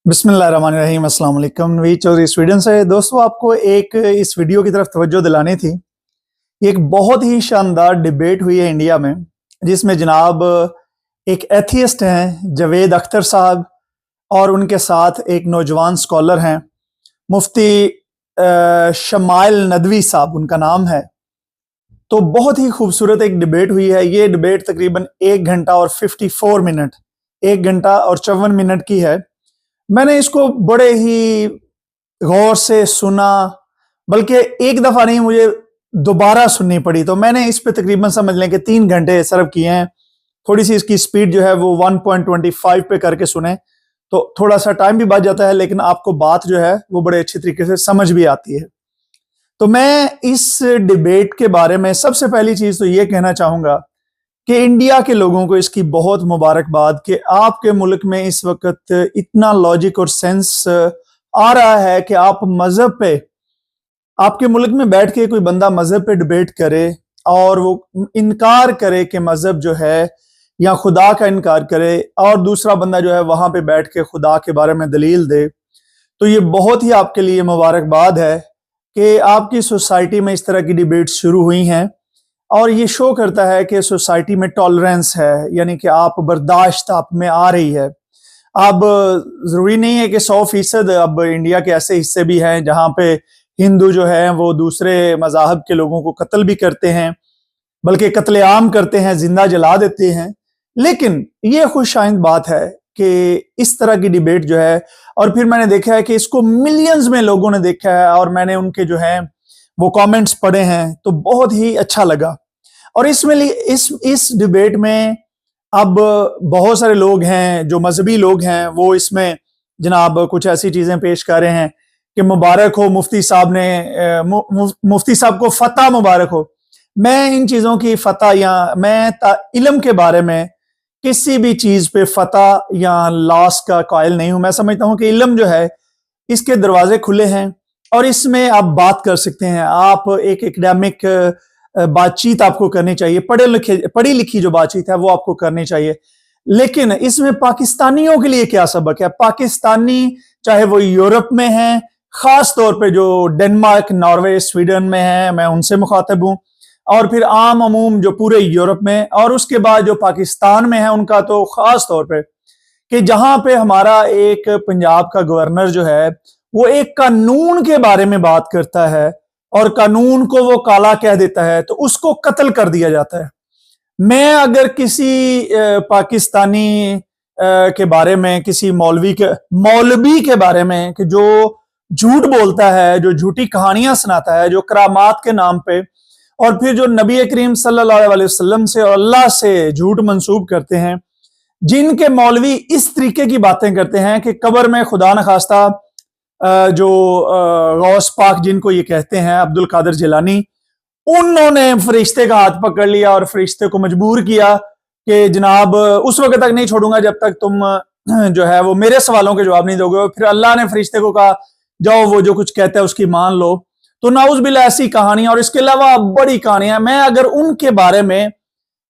बिस्मिल्लाहिर्रहमानिर्रहीम, अस्सलाम वालेकुम। नवीद चौधरी स्वीडन से। दोस्तों, आपको एक इस वीडियो की तरफ तवज्जो दिलानी थी। एक बहुत ही शानदार डिबेट हुई है इंडिया में, जिसमें जनाब एक एथियस्ट हैं जावेद अख्तर साहब, और उनके साथ एक नौजवान स्कॉलर हैं मुफ्ती शमाइल नदवी साहब, उनका नाम है। तो बहुत ही खूबसूरत एक डिबेट हुई है। ये डिबेट तकरीबन 1 घंटा और 54 मिनट, 1 घंटा और 54 मिनट की है। मैंने इसको बड़े ही गौर से सुना, बल्कि एक दफ़ा नहीं, मुझे दोबारा सुननी पड़ी। तो मैंने इस पे तकरीबन समझ लें कि 3 घंटे सर्व किए हैं। थोड़ी सी इसकी स्पीड जो है वो 1.25 पे करके सुने, तो थोड़ा सा टाइम भी बच जाता है, लेकिन आपको बात जो है वो बड़े अच्छी तरीके से समझ भी आती है। तो मैं इस डिबेट के बारे में सबसे पहली चीज़ तो ये कहना चाहूँगा कि इंडिया के लोगों को इसकी बहुत मुबारकबाद कि आपके मुल्क में इस वक्त इतना लॉजिक और सेंस आ रहा है कि आप मजहब पे, आपके मुल्क में बैठ के कोई बंदा मजहब पे डिबेट करे और वो इनकार करे कि मजहब जो है, या खुदा का इनकार करे, और दूसरा बंदा जो है वहां पे बैठ के खुदा के बारे में दलील दे। तो ये बहुत ही आपके लिए मुबारकबाद है कि आपकी सोसाइटी में इस तरह की डिबेट शुरू हुई हैं, और ये शो करता है कि सोसाइटी में टॉलरेंस है, यानी कि आप बर्दाश्त आप में आ रही है। अब ज़रूरी नहीं है कि 100%, अब इंडिया के ऐसे हिस्से भी हैं जहाँ पे हिंदू जो हैं वो दूसरे मज़ाहब के लोगों को कत्ल भी करते हैं, बल्कि कत्लेआम करते हैं, जिंदा जला देते हैं। लेकिन ये खुशाइंद बात है कि इस तरह की डिबेट जो है, और फिर मैंने देखा है कि इसको मिलियंस में लोगों ने देखा है, और मैंने उनके जो हैं वो कमेंट्स पढ़े हैं, तो बहुत ही अच्छा लगा। और इसमें इस डिबेट में अब बहुत सारे लोग हैं जो मजहबी लोग हैं, वो इसमें जनाब कुछ ऐसी चीजें पेश कर रहे हैं कि मुबारक हो मुफ्ती साहब ने, मुफ्ती साहब को फतह मुबारक हो। मैं इन चीजों की फतह, या मैं इल्म के बारे में किसी भी चीज पे फतह या लॉस का कायल नहीं हूं। मैं समझता हूं कि इल्म जो है, इसके दरवाजे खुले हैं और इसमें आप बात कर सकते हैं। आप एक एकेडमिक बातचीत आपको करनी चाहिए, पढ़ी लिखी जो बातचीत है वो आपको करनी चाहिए। लेकिन इसमें पाकिस्तानियों के लिए क्या सबक है? पाकिस्तानी चाहे वो यूरोप में हैं, खास तौर पे जो डेनमार्क, नॉर्वे, स्वीडन में हैं, मैं उनसे मुखातिब हूं, और फिर आम अमूम जो पूरे यूरोप में, और उसके बाद जो पाकिस्तान में है उनका तो खास तौर पे, कि जहां पे हमारा एक पंजाब का गवर्नर जो है वो एक कानून के बारे में बात करता है और कानून को वो काला कह देता है, तो उसको कत्ल कर दिया जाता है। मैं अगर किसी पाकिस्तानी के बारे में, किसी मौलवी के बारे में, कि जो झूठ बोलता है, जो झूठी कहानियां सुनाता है, जो करामात के नाम पे, और फिर जो नबी करीम सल्लल्लाहु अलैहि वसल्लम से और अल्लाह से झूठ मंसूब करते हैं, जिनके मौलवी इस तरीके की बातें करते हैं कि कब्र में खुदा न खास्ता जो गौस पाक जिनको ये कहते हैं, अब्दुल कादिर जिलानी, उन्होंने फरिश्ते का हाथ पकड़ लिया और फरिश्ते को मजबूर किया कि जनाब उस वक्त तक नहीं छोड़ूंगा जब तक तुम जो है वो मेरे सवालों के जवाब नहीं दोगे। फिर अल्लाह ने फरिश्ते को कहा जाओ वो जो कुछ कहता है उसकी मान लो। तो नाउज बिल्ला ऐसी कहानियां, और इसके अलावा बड़ी कहानियां। मैं अगर उनके बारे में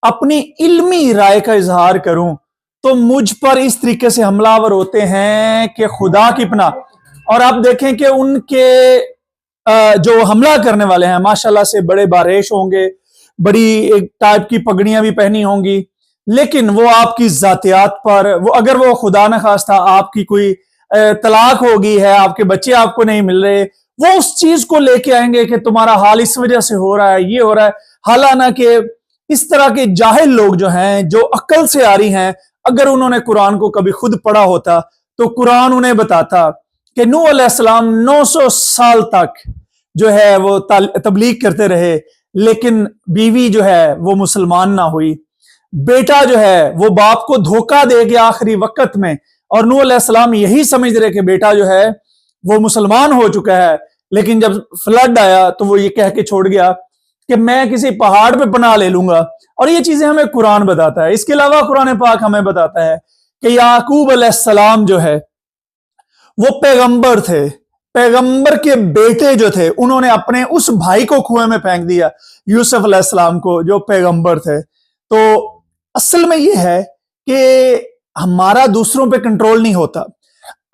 अपनी इल्मी राय का इजहार करूं तो मुझ पर इस तरीके से हमलावर होते हैं कि खुदा की पनाह। और आप देखें कि उनके जो हमला करने वाले हैं माशाल्लाह से बड़े बारिश होंगे, बड़ी एक टाइप की पगड़ियां भी पहनी होंगी, लेकिन वो आपकी जातियात पर, वो अगर वो खुदा न खास्ता आपकी कोई तलाक हो गई है, आपके बच्चे आपको नहीं मिल रहे, वो उस चीज को लेके आएंगे कि तुम्हारा हाल इस वजह से हो रहा है, ये हो रहा है। हालांकि इस तरह के जाहिल लोग जो हैं, जो अक्ल से आ रही हैं, अगर उन्होंने कुरान को कभी खुद पढ़ा होता तो कुरान उन्हें बताता कि नूह अलैहिस्सलाम 900 साल तक जो है वो तबलीग करते रहे, लेकिन बीवी जो है वो मुसलमान ना हुई। बेटा जो है वो बाप को धोखा दे गया आखिरी वक्त में, और नूह अलैहिस्सलाम यही समझ रहे कि बेटा जो है वो मुसलमान हो चुका है, लेकिन जब फ्लड आया तो वो ये कह के छोड़ गया कि मैं किसी पहाड़ पे पनाह ले लूंगा। और ये चीजें हमें कुरान बताता है। इसके अलावा कुरान पाक हमें बताता है कि याकूब अलैहिस्सलाम जो है वो पैगंबर थे, पैगंबर के बेटे जो थे उन्होंने अपने उस भाई को कुएं में फेंक दिया, यूसुफ अलैहिस्सलाम को, जो पैगंबर थे। तो असल में ये है कि हमारा दूसरों पे कंट्रोल नहीं होता।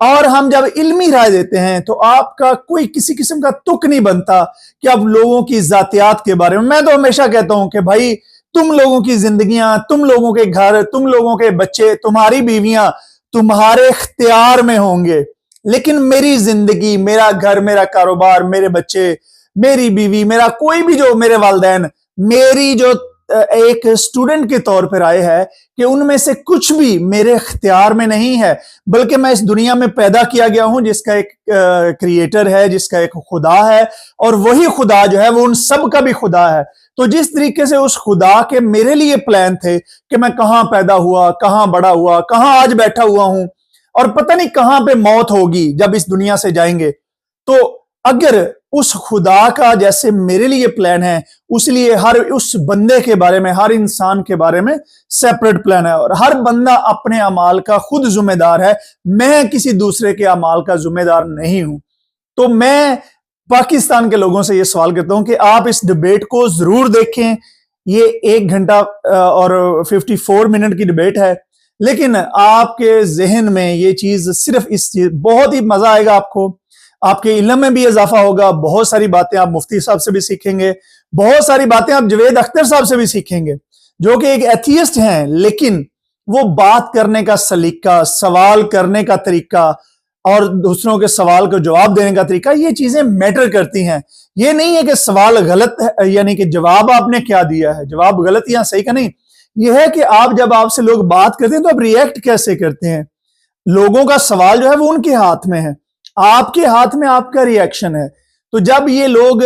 اور ہم جب علمی رائے دیتے ہیں تو آپ کا کوئی کسی قسم کا تک نہیں بنتا کہ آپ لوگوں کی ذاتیات کے بارے میں تو ہمیشہ کہتا ہوں کہ بھائی تم لوگوں کی زندگیاں، تم لوگوں کے گھر، تم لوگوں کے بچے، تمہاری بیویاں تمہارے اختیار میں ہوں گے، لیکن میری زندگی، میرا گھر، میرا کاروبار، میرے بچے، میری بیوی، میرا کوئی بھی، جو میرے والدین، میری جو ایک سٹوڈنٹ کے طور پر آئے ہے کہ ان میں سے کچھ بھی میرے اختیار میں نہیں ہے، بلکہ میں اس دنیا میں پیدا کیا گیا ہوں جس کا ایک کریٹر ہے، جس کا ایک خدا ہے، اور وہی خدا جو ہے وہ ان سب کا بھی خدا ہے۔ تو جس طریقے سے اس خدا کے میرے لیے پلان تھے کہ میں کہاں پیدا ہوا، کہاں بڑا ہوا، کہاں آج بیٹھا ہوا ہوں، اور پتہ نہیں کہاں پہ موت ہوگی جب اس دنیا سے جائیں گے، تو اگر اس خدا کا جیسے میرے لیے پلان ہے، اس لیے ہر اس بندے کے بارے میں، ہر انسان کے بارے میں سیپریٹ پلان ہے، اور ہر بندہ اپنے اعمال کا خود ذمہ دار ہے، میں کسی دوسرے کے اعمال کا ذمہ دار نہیں ہوں۔ تو میں پاکستان کے لوگوں سے یہ سوال کرتا ہوں کہ آپ اس ڈیبیٹ کو ضرور دیکھیں، یہ 1 گھنٹہ اور 54 منٹ کی ڈیبیٹ ہے، لیکن آپ کے ذہن میں یہ چیز صرف اس چیز بہت ہی مزہ آئے گا، آپ کے علم میں بھی اضافہ ہوگا، بہت ساری باتیں آپ مفتی صاحب سے بھی سیکھیں گے، بہت ساری باتیں آپ جوید اختر صاحب سے بھی سیکھیں گے جو کہ ایک ایتھیسٹ ہیں، لیکن وہ بات کرنے کا سلیقہ، سوال کرنے کا طریقہ اور دوسروں کے سوال کو جواب دینے کا طریقہ، یہ چیزیں میٹر کرتی ہیں۔ یہ نہیں ہے کہ سوال غلط ہے، یعنی کہ جواب آپ نے کیا دیا ہے، جواب غلط یا صحیح کا نہیں، یہ ہے کہ آپ سے لوگ بات کرتے ہیں تو آپ ریئیکٹ کیسے کرتے ہیں۔ لوگوں کا سوال جو ہے وہ ان کے ہاتھ میں ہے، آپ کے ہاتھ میں آپ کا ری ایکشن ہے۔ تو جب یہ لوگ،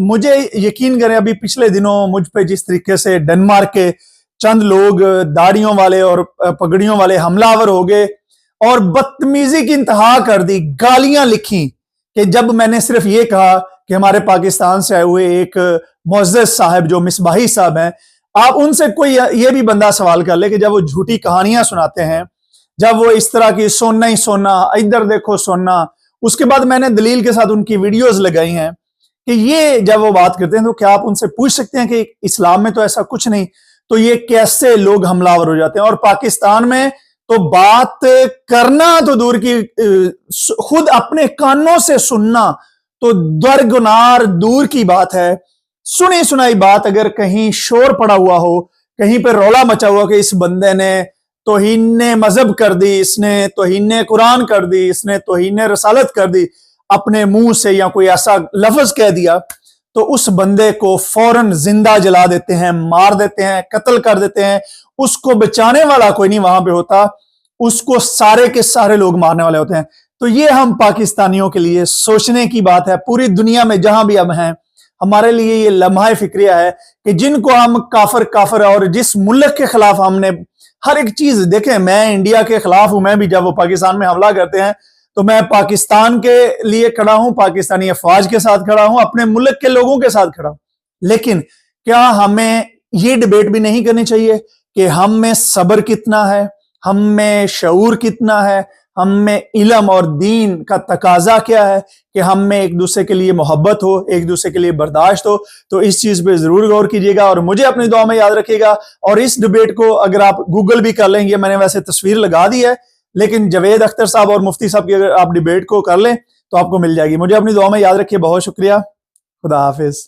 مجھے یقین کریں، ابھی پچھلے دنوں مجھ پہ جس طریقے سے ڈنمارک کے چند لوگ داڑیوں والے اور پگڑیوں والے حملہ آور ہو گئے اور بدتمیزی کی انتہا کر دی، گالیاں لکھی، کہ جب میں نے صرف یہ کہا کہ ہمارے پاکستان سے آئے ہوئے ایک معزز صاحب جو مصباحی صاحب ہیں، آپ ان سے کوئی یہ بھی بندہ سوال کر لے کہ جب وہ جھوٹی کہانیاں سناتے ہیں، جب وہ اس طرح کی سونا ہی سونا، ادھر دیکھو سونا، اس کے بعد میں نے دلیل کے ساتھ ان کی ویڈیوز لگائی ہیں کہ یہ جب وہ بات کرتے ہیں تو کیا آپ ان سے پوچھ سکتے ہیں کہ اسلام میں تو ایسا کچھ نہیں، تو یہ کیسے لوگ حملہ آور ہو جاتے ہیں۔ اور پاکستان میں تو بات کرنا تو دور کی، خود اپنے کانوں سے سننا تو درگنار دور کی بات ہے۔ سنی سنائی بات اگر کہیں شور پڑا ہوا ہو، کہیں پہ رولا مچا ہوا کہ اس بندے نے توہین مذہب کر دی، اس نے توہین قرآن کر دی، اس نے توہین رسالت کر دی، اپنے منہ سے یا کوئی ایسا لفظ کہہ دیا، تو اس بندے کو فوراً زندہ جلا دیتے ہیں، مار دیتے ہیں، قتل کر دیتے ہیں۔ اس کو بچانے والا کوئی نہیں وہاں پہ ہوتا، اس کو سارے کے سارے لوگ مارنے والے ہوتے ہیں۔ تو یہ ہم پاکستانیوں کے لیے سوچنے کی بات ہے، پوری دنیا میں جہاں بھی ہم ہیں، ہمارے لیے یہ لمحہ فکریہ ہے کہ جن کو ہم کافر اور جس ملک کے خلاف ہم نے ہر ایک چیز، دیکھیں میں انڈیا کے خلاف ہوں، میں بھی جب وہ پاکستان میں حملہ کرتے ہیں تو میں پاکستان کے لیے کھڑا ہوں، پاکستانی افواج کے ساتھ کھڑا ہوں، اپنے ملک کے لوگوں کے ساتھ کھڑا ہوں۔ لیکن کیا ہمیں یہ ڈیبیٹ بھی نہیں کرنی چاہیے کہ ہم میں صبر کتنا ہے، ہم میں شعور کتنا ہے، ہم میں علم اور دین کا تقاضا کیا ہے، کہ ہم میں ایک دوسرے کے لیے محبت ہو، ایک دوسرے کے لیے برداشت ہو۔ تو اس چیز پہ ضرور غور کیجیے گا اور مجھے اپنی دعا میں یاد رکھیے گا۔ اور اس ڈیبیٹ کو اگر آپ گوگل بھی کر لیں گے، میں نے ویسے تصویر لگا دی ہے، لیکن جوید اختر صاحب اور مفتی صاحب کی اگر آپ ڈیبیٹ کو کر لیں تو آپ کو مل جائے گی۔ مجھے اپنی دعا میں یاد رکھیے، بہت شکریہ، خدا حافظ۔